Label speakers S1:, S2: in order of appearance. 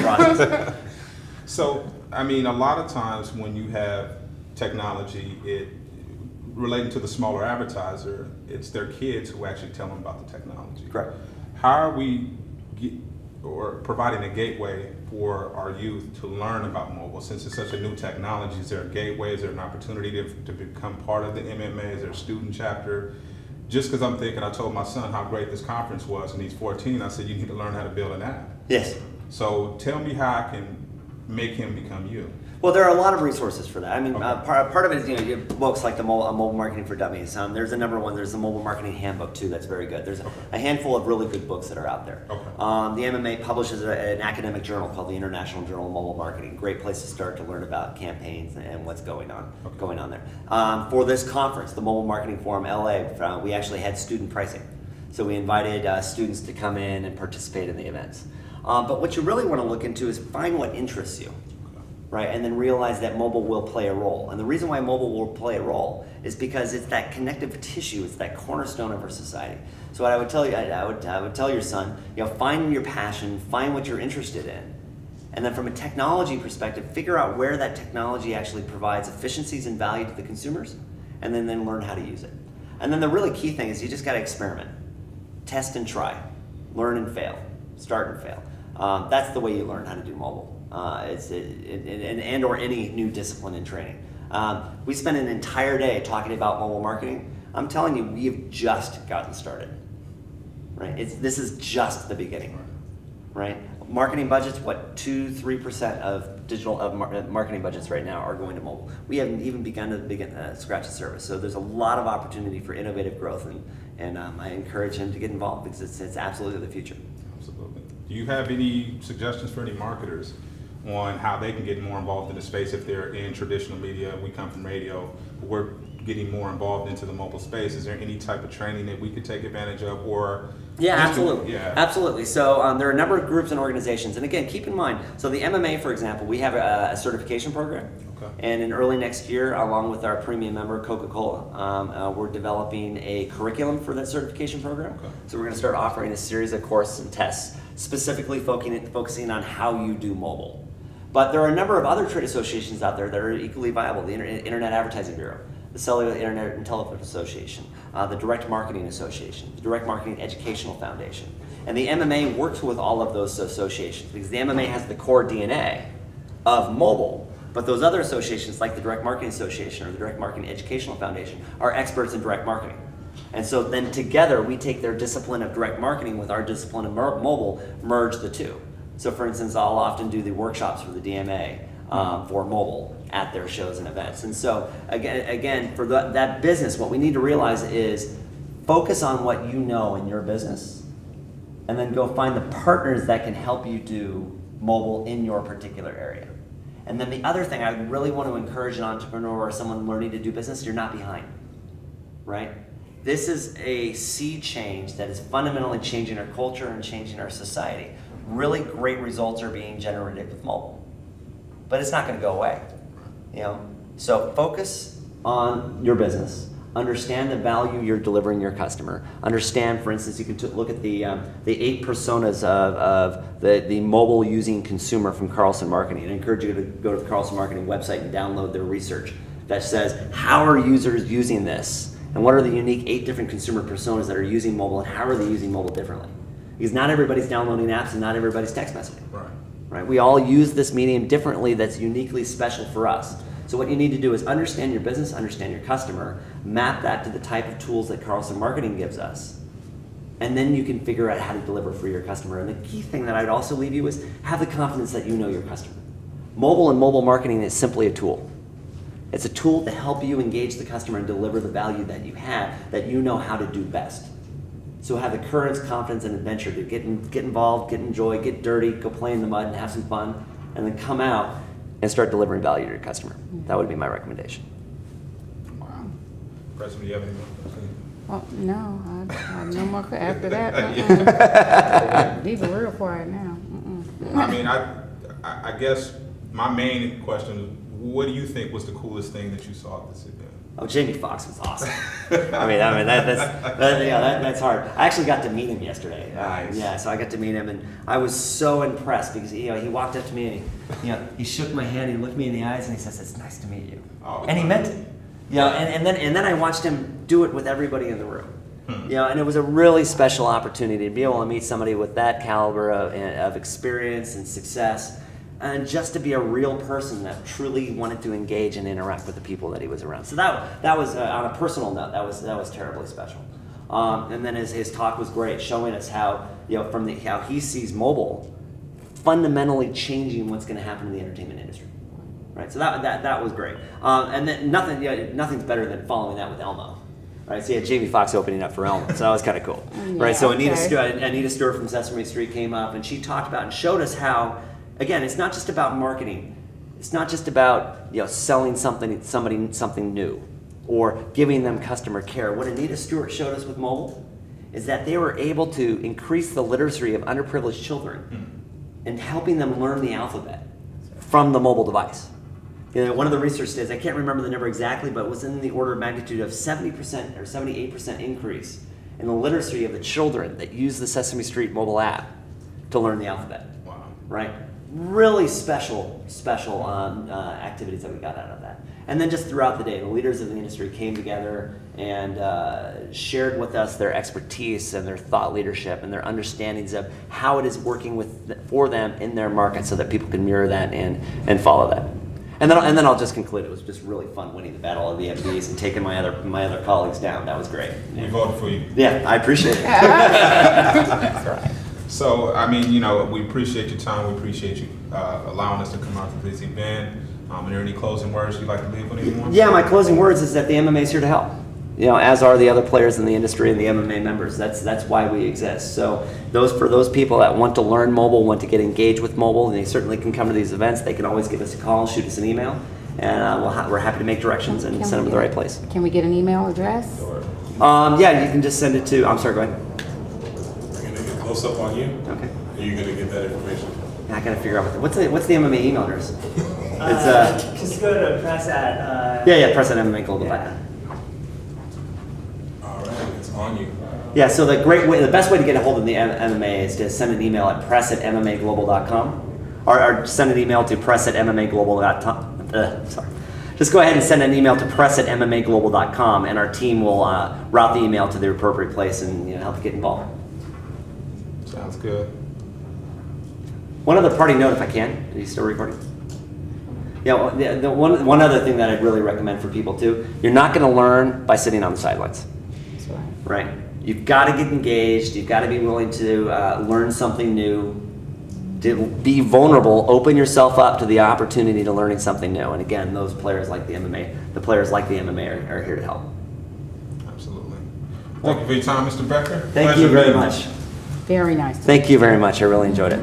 S1: process.
S2: So, I mean, a lot of times when you have technology, relating to the smaller advertiser, it's their kids who actually tell them about the technology.
S1: Correct.
S2: How are we providing a gateway for our youth to learn about mobile? Since it's such a new technology, is there a gateway? Is there an opportunity to become part of the MMA? Is there a student chapter? Just because I'm thinking, I told my son how great this conference was, and he's 14, I said, you need to learn how to build an app.
S1: Yes.
S2: So tell me how I can make him become you.
S1: Well, there are a lot of resources for that. I mean,
S2: Okay.
S1: part of it is, you have books like the mobile marketing for dummies. There's a number one. There's the mobile marketing handbook too. That's very good. There's a handful of really good books that are out there.
S2: Okay.
S1: The MMA publishes an academic journal called the International Journal of Mobile Marketing. Great place to start to learn about campaigns and what's going on there. For this conference, the Mobile Marketing Forum LA, we actually had student pricing. So we invited students to come in and participate in the events. But what you really want to look into is find what interests you. Right, and then realize that mobile will play a role. And the reason why mobile will play a role is because it's that connective tissue, it's that cornerstone of our society. So what I would tell you, I would tell your son, find your passion, find what you're interested in. And then from a technology perspective, figure out where that technology actually provides efficiencies and value to the consumers, and then learn how to use it. And then the really key thing is you just got to experiment. Test and try. Learn and fail. Start and fail. That's the way you learn how to do mobile. And or any new discipline in training. We spent an entire day talking about mobile marketing. I'm telling you, we have just gotten started. Right? This is just the beginning. Right? Marketing budgets, 2-3% of digital marketing budgets right now are going to mobile. We haven't even begun to scratch the surface. So there's a lot of opportunity for innovative growth, and I encourage him to get involved because it's absolutely the future.
S2: Absolutely. Do you have any suggestions for any marketers on how they can get more involved in the space if they're in traditional media? We come from radio, we're getting more involved into the mobile space. Is there any type of training that we could take advantage of, or?
S1: Yeah, absolutely.
S2: Yeah.
S1: Absolutely. So there are a number of groups and organizations, and again, keep in mind, so the MMA, for example, we have a certification program.
S2: Okay.
S1: And in early next year, along with our premium member, Coca-Cola, we're developing a curriculum for that certification program.
S2: Okay.
S1: So we're going to start offering a series of courses and tests, specifically focusing on how you do mobile. But there are a number of other trade associations out there that are equally viable. The Internet Advertising Bureau, the Cellular Internet and Telephone Association, the Direct Marketing Association, the Direct Marketing Educational Foundation. And the MMA works with all of those associations because the MMA has the core DNA of mobile, but those other associations like the Direct Marketing Association or the Direct Marketing Educational Foundation are experts in direct marketing. And so then together we take their discipline of direct marketing with our discipline of mobile, merge the two. So for instance, I'll often do the workshops for the DMA for mobile at their shows and events. And so again for that business, what we need to realize is focus on what you know in your business and then go find the partners that can help you do mobile in your particular area. And then the other thing I really want to encourage an entrepreneur or someone learning to do business, you're not behind, right? This is a sea change that is fundamentally changing our culture and changing our society. Really great results are being generated with mobile, but it's not going to go away. So focus on your business. Understand the value you're delivering your customer. Understand, for instance, you can look at the 8 personas of the mobile using consumer from Carlson Marketing. I encourage you to go to the Carlson Marketing website and download their research that says how are users using this and what are the unique 8 different consumer personas that are using mobile and how are they using mobile differently. Because not everybody's downloading apps and not everybody's text messaging. Right? We all use this medium differently that's uniquely special for us. So what you need to do is understand your business, understand your customer, map that to the type of tools that Carlson Marketing gives us, and then you can figure out how to deliver for your customer. And the key thing that I'd also leave you is have the confidence that you know your customer. Mobile and mobile marketing is simply a tool. It's a tool to help you engage the customer and deliver the value that you have, that you know how to do best. So have the courage, confidence, and adventure to get involved, get enjoy, get dirty, go play in the mud and have some fun, and then come out and start delivering value to your customer. That would be my recommendation.
S2: Wow. President, do you have any more?
S3: Oh, no, I have no more after that. These are real quiet now.
S2: I mean, I guess my main question is, what do you think was the coolest thing that you saw at this event?
S1: Oh, Jamie Foxx was awesome. That's hard. I actually got to meet him yesterday.
S2: Nice.
S1: Yeah, so I got to meet him, and I was so impressed because he walked up to me and he shook my hand, he looked me in the eyes, and he says, "It's nice to meet you,"
S2: Oh,
S1: and he meant it. And then I watched him do it with everybody in the room. And it was a really special opportunity to be able to meet somebody with that caliber of experience and success, and just to be a real person that truly wanted to engage and interact with the people that he was around. So that was on a personal note, that was terribly special. And then his talk was great, showing us how how he sees mobile fundamentally changing what's going to happen in the entertainment industry. Right, so that was great. And then nothing's better than following that with Elmo. Right, so you had Jamie Foxx opening up for Elmo, so that was kind of cool. Right, so Anita Stewart from Sesame Street came up, and she talked about and showed us how, again, it's not just about marketing. It's not just about selling something new or giving them customer care. What Anita Stewart showed us with mobile is that they were able to increase the literacy of underprivileged children and helping them learn the alphabet from the mobile device. One of the research studies, I can't remember the number exactly, but it was in the order of magnitude of 70% or 78% increase in the literacy of the children that use the Sesame Street mobile app to learn the alphabet.
S2: Wow.
S1: Right? Really special activities that we got out of that. And then just throughout the day, the leaders of the industry came together and shared with us their expertise and their thought leadership and their understandings of how it is working for them in their market so that people can mirror that and follow that. And then I'll just conclude. It was just really fun winning the battle of the MDs and taking my other colleagues down. That was great.
S2: We voted for you.
S1: Yeah, I appreciate it.
S3: That's right.
S2: So, we appreciate your time. We appreciate you allowing us to come out to this event. Are there any closing words you'd like to leave with anyone?
S1: Yeah, my closing words is that the MMA is here to help. As are the other players in the industry and the MMA members. That's why we exist. So for those people that want to learn mobile, want to get engaged with mobile, they certainly can come to these events. They can always give us a call, shoot us an email, and we're happy to make directions and send them to the right place.
S3: Can we get an email address?
S1: Yeah, you can just send it to. I'm sorry, go ahead.
S4: We're gonna get close up on you.
S1: Okay.
S4: Are you gonna get that information?
S1: I gotta figure out what's the MMA email address.
S5: Just go to press at.
S1: Press at MMA
S5: Yeah.
S4: All right, it's on you.
S1: Yeah, so the best way to get a hold of the MMA is to send an email at press@mmaglobal.com or send an email to press@mmaglobal.com. Sorry. Just go ahead and send an email to press@mmaglobal.com and our team will route the email to the appropriate place and help get involved.
S2: Sounds good.
S1: One other parting note, if I can. Are you still recording? Yeah, the one other thing that I'd really recommend for people too, you're not going to learn by sitting on the sidelines.
S3: That's right.
S1: Right. You've got to get engaged. You've got to be willing to learn something new, to be vulnerable, open yourself up to the opportunity to learning something new. And again, those players like the MMA, are here to help.
S2: Absolutely. Thank you for your time, Mr. Becker.
S1: Thank
S2: Pleasure
S1: you very
S2: meeting
S1: much.
S3: Very nice.
S1: Thank you very much. I really enjoyed it.